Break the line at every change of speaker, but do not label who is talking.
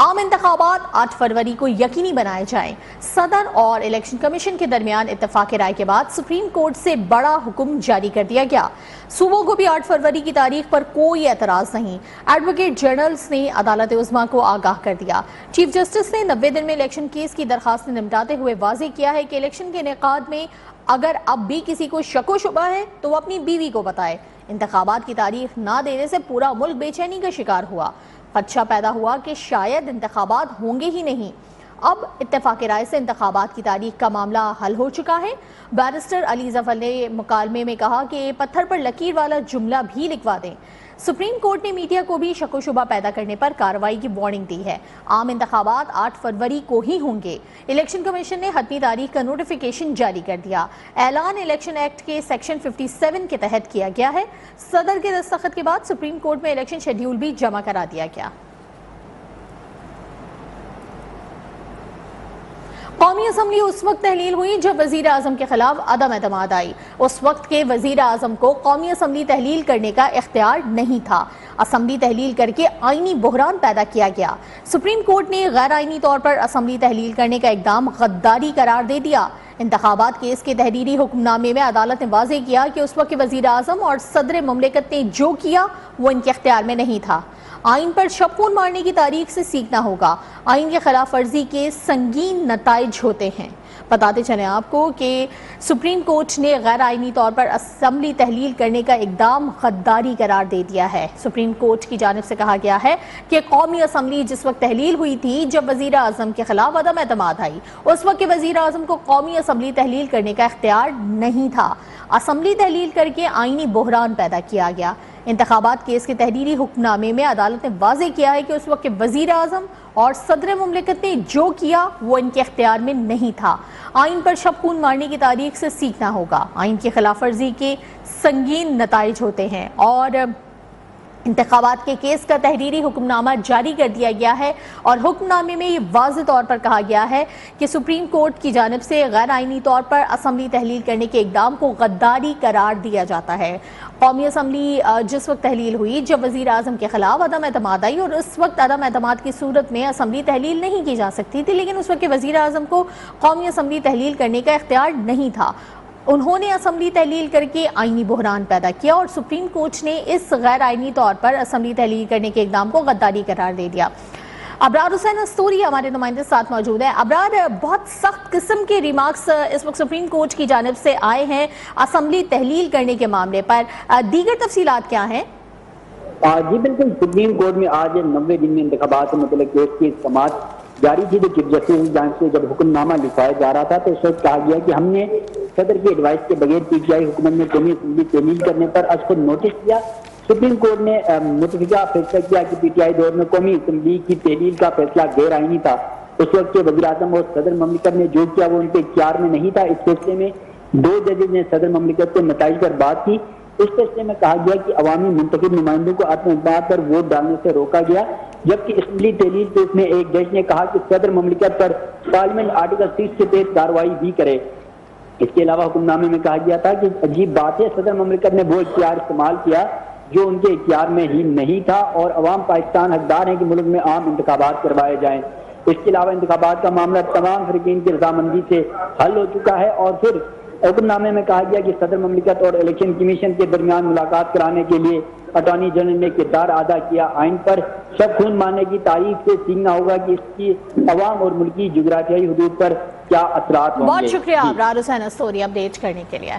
आम इंतखाबात 8 फरवरी को यकीनी बनाए जाएं। सदर और इलेक्शन कमीशन के दरमियान इत्तेफाक राय के बाद सुप्रीम कोर्ट से बड़ा हुक्म जारी कर दिया गया। सूबों को भी 8 फरवरी की तारीख पर कोई एतराज नहीं। एडवोकेट जनरल्स ने अदालत उज़्मा को आगाह कर दिया। चीफ जस्टिस ने 90 दिन में इलेक्शन केस की दरखास्त निपटाते हुए वाज़ेह किया है कि इलेक्शन के इनेकाद में अगर अब भी किसी को शक व शुबा है तो वो अपनी बीवी को बताए। इंतखाबात की तारीख ना देने से पूरा मुल्क बेचैनी का शिकार हुआ। खदशा पैदा हुआ कि शायद इंतखाबात होंगे ही नहीं। अब इत्तेफाक राय से इंतखाबात की तारीख का मामला हल हो चुका है। बैरिस्टर अली ज़फ़र ने मुकालमे में कहा कि पत्थर पर लकीर वाला जुमला भी लिखवा दें। सुप्रीम कोर्ट ने मीडिया को भी शक व शुबा पैदा करने पर कार्रवाई की वार्निंग दी है। आम इंतखाबात 8 फरवरी को ही होंगे। इलेक्शन कमीशन ने हतमी तारीख का नोटिफिकेशन जारी कर दिया। ऐलान इलेक्शन एक्ट के सेक्शन 57 के तहत किया गया है। सदर के दस्तखत के बाद सुप्रीम कोर्ट में इलेक्शन शेड्यूल भी जमा करा दिया गया। कौमी असम्बली उस वक्त तहलील हुई जब वजीर आजम के खिलाफ अदम एतमाद आई। उस वक्त के वजीर आजम को कौमी असम्बली तहलील करने का इख्तियार नहीं था। असम्बली तहलील करके आईनी बहरान पैदा किया गया। सुप्रीम कोर्ट ने गैर आईनी तौर पर असम्बली तहलील करने का इकदाम गद्दारी करार दे दिया। इंतखाबात केस के तहरीरी हुक्मनामे में अदालत ने वाज़ेह किया कि उस वक्त के वजीर आजम और सदर ममलिकत ने जो किया वो इनके इख्तियार में नहीं था। आइन पर शबखून मारने की तारीख से सीखना होगा। आइन के खिलाफ वर्जी के संगीन नताइज होते हैं। बताते चलें आपको कि सुप्रीम कोर्ट ने गैर आइनी तौर पर असम्बली तहलील करने का इकदाम गद्दारी करार दे दिया है। सुप्रीम कोर्ट की जानिब से कहा गया है कि कौमी असम्बली जिस वक्त तहलील हुई थी जब वजीर आजम के खिलाफ अदम एतमाद आई, उस वक्त के वजीर आजम को कौमी असम्बली तहलील करने का इख्तियार नहीं था। असम्बली तहलील करके आइनी बहरान पैदा किया गया। इंतखाबात केस के तहरीरी हुक्मनामे में अदालत ने वाज़ेह किया है कि उस वक्त के वजीर आजम और सदर ममलिकत ने जो किया वो इनके इख्तियार में नहीं था। आइन पर शबखून मारने की तारीख से सीखना होगा। आइन की खिलाफ वर्जी के संगीन नताइज होते हैं और इंतखाबात के केस का तहरीरी हुक्मनामा जारी कर दिया गया है और हुक्मनामे में ये वाज़ेह तौर पर कहा गया है कि सुप्रीम कोर्ट की जानिब से गैर आइनी तौर पर असम्बली तहलील करने के इकदाम को गद्दारी करार दिया जाता है। कौमी असम्बली जिस वक्त तहलील हुई जब वज़ीर आज़म के खिलाफ अदम एतमाद आई और उस वक्त अदम एतमाद की सूरत में असम्बली तहलील नहीं की जा सकती थी, लेकिन उस वक्त के वज़ीर आज़म को कौमी असम्बली तहलील करने का इख्तियार नहीं था। उन्होंने असम्बली तहलील करके आईनी बहरान पैदा किया और सुप्रीम कोर्ट ने इस गैर आईनी तौर पर असम्बली तहलील करने के इकदाम को गद्दारी करार दे दिया। अबरार हुसैन अस्तूरी हमारे नुमाइंदे साथ मौजूद है। अबरार, बहुत सख्त किस्म के रिमार्क्स इस वक्त सुप्रीम कोर्ट की जानिब से आए हैं असम्बली तहलील करने के मामले पर, दीगर तफसीलात क्या हैं?
जी बिल्कुल, सुप्रीम कोर्ट में आज 90 दिन में इंतखाबात से मुतल्लिक केस की समाअत जारी थी। चीफ जस्टिस जांच से जब हुक्मनामा लिखवाया जा रहा था तो उस वक्त कहा गया कि हमने सदर की एडवाइस के बगैर पीटीआई हुकूमत में कौमी असम्बली तहलील करने पर आज को नोटिस दिया। सुप्रीम कोर्ट ने मुतफिका फैसला किया कि पीटीआई दौर में कौमी असम्बली की तहलील का फैसला गैर आईनी था। उस वक्त के वज़ीर आज़म और सदर ममलिकत ने जो किया वो उनके इख्तियार में नहीं था। इस फैसले में 2 जजेज ने सदर ममलिकत के नताइज पर बात की। इस फैसले में कहा गया कि अवामी मुंतखब नुमाइंदों को अपने इक़दार पर वोट डालने से रोका गया, जबकि असम्बली तहलील केस में एक जज ने कहा कि सदर ममलिकत पर पार्लियामेंट आर्टिकल 30 के तहत कार्रवाई भी करे। इसके अलावा हुक्मनामे में कहा गया था कि अजीब बात है, सदर ममलिकत ने वो इख्तियार इस्तेमाल किया जो उनके इख्तियार में ही नहीं था और अवाम पाकिस्तान हकदार है कि मुल्क में आम इंतखाबात करवाए जाएं। इसके अलावा इंतखाबात का मामला तमाम फरीकीन की रजामंदी से हल हो चुका है और फिर हुक्मनामे में कहा गया कि सदर ममलिकत और इलेक्शन कमीशन के दरमियान मुलाकात कराने के लिए अटॉर्नी जनरल ने किरदार अदा किया। आइन पर शबखून मारने की तारीख से सीखना होगा कि इसकी अवाम और मुल्की जुगराफियाई हदूद पर क्या असरात होंगे।
बहुत शुक्रिया अबरार हुसैन अस्तूरी अपडेट करने के लिए।